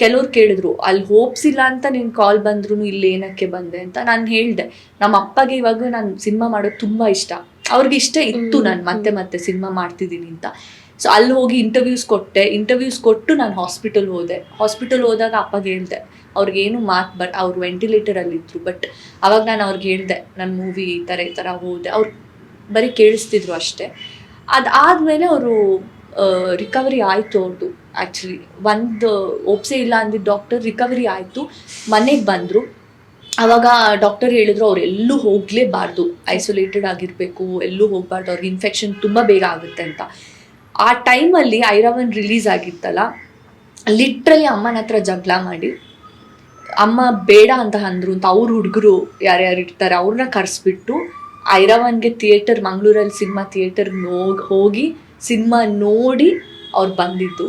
ಕೆಲವ್ರು ಕೇಳಿದ್ರು ಅಲ್ಲಿ ಹೋಪ್ಸ್ ಇಲ್ಲ ಅಂತ ನಿನ್ ಕಾಲ್ ಬಂದ್ರು ಇಲ್ಲಿ ಏನಕ್ಕೆ ಬಂದೆ ಅಂತ. ನಾನು ಹೇಳ್ದೆ ನಮ್ಮ ಅಪ್ಪಗೆ ಇವಾಗ ನಾನು ಸಿನಿಮಾ ಮಾಡೋದು ತುಂಬಾ ಇಷ್ಟ, ಅವ್ರಿಗೆ ಇಷ್ಟ ಇತ್ತು ನಾನು ಮತ್ತೆ ಮತ್ತೆ ಸಿನಿಮಾ ಮಾಡ್ತಿದ್ದೀನಿ ಅಂತ. ಸೊ ಅಲ್ಲಿ ಹೋಗಿ ಇಂಟರ್ವ್ಯೂಸ್ ಕೊಟ್ಟು ನಾನು ಹಾಸ್ಪಿಟಲ್ ಹೋದಾಗ ಅಪ್ಪಗೆ ಹೇಳ್ದೆ, ಅವ್ರಿಗೇನು ಅವ್ರು ವೆಂಟಿಲೇಟರ್ ಅಲ್ಲಿ ಇದ್ರು. ಬಟ್ ಅವಾಗ ನಾನು ಅವ್ರಿಗೆ ಹೇಳ್ದೆ ನನ್ನ ಮೂವಿ ಈ ಥರ ಹೋದೆ. ಅವ್ರು ಬರೀ ಕೇಳಿಸ್ತಿದ್ರು ಅಷ್ಟೇ. ಅದಾದ್ಮೇಲೆ ಅವರು ರಿಕವರಿ ಆಯಿತು ಅವ್ರದ್ದು. ಆ್ಯಕ್ಚುಲಿ ಒಂದು ಓಪ್ಸೆ ಇಲ್ಲ ಅಂದಿದ್ದ ಡಾಕ್ಟರ್ ರಿಕವರಿ ಆಯಿತು, ಮನೆಗೆ ಬಂದರು. ಆವಾಗ ಡಾಕ್ಟರ್ ಹೇಳಿದ್ರು ಅವ್ರು ಎಲ್ಲೂ ಹೋಗಲೇಬಾರ್ದು, ಐಸೋಲೇಟೆಡ್ ಆಗಿರಬೇಕು, ಎಲ್ಲೂ ಹೋಗಬಾರ್ದು, ಅವ್ರಿಗೆ ಇನ್ಫೆಕ್ಷನ್ ತುಂಬ ಬೇಗ ಆಗುತ್ತೆ ಅಂತ. ಆ ಟೈಮಲ್ಲಿ ಐರಾವನ್ ರಿಲೀಸ್ ಆಗಿತ್ತಲ್ಲ, ಲಿಟ್ರಲಿ ಅಮ್ಮನ ಹತ್ರ ಜಗಳ ಮಾಡಿ ಅಮ್ಮ ಬೇಡ ಅಂತ ಅಂದರು ಅಂತ ಅವ್ರ ಹುಡುಗರು ಯಾರ್ಯಾರು ಇರ್ತಾರೆ ಅವ್ರನ್ನ ಕರೆಸ್ಬಿಟ್ಟು ಐರಾವನ್ಗೆ ಮಂಗಳೂರಲ್ಲಿ ಸಿನಿಮಾ ಥಿಯೇಟರ್ಗೆ ಹೋಗಿ ಸಿನಿಮಾ ನೋಡಿ ಅವ್ರು ಬಂದಿದ್ದು.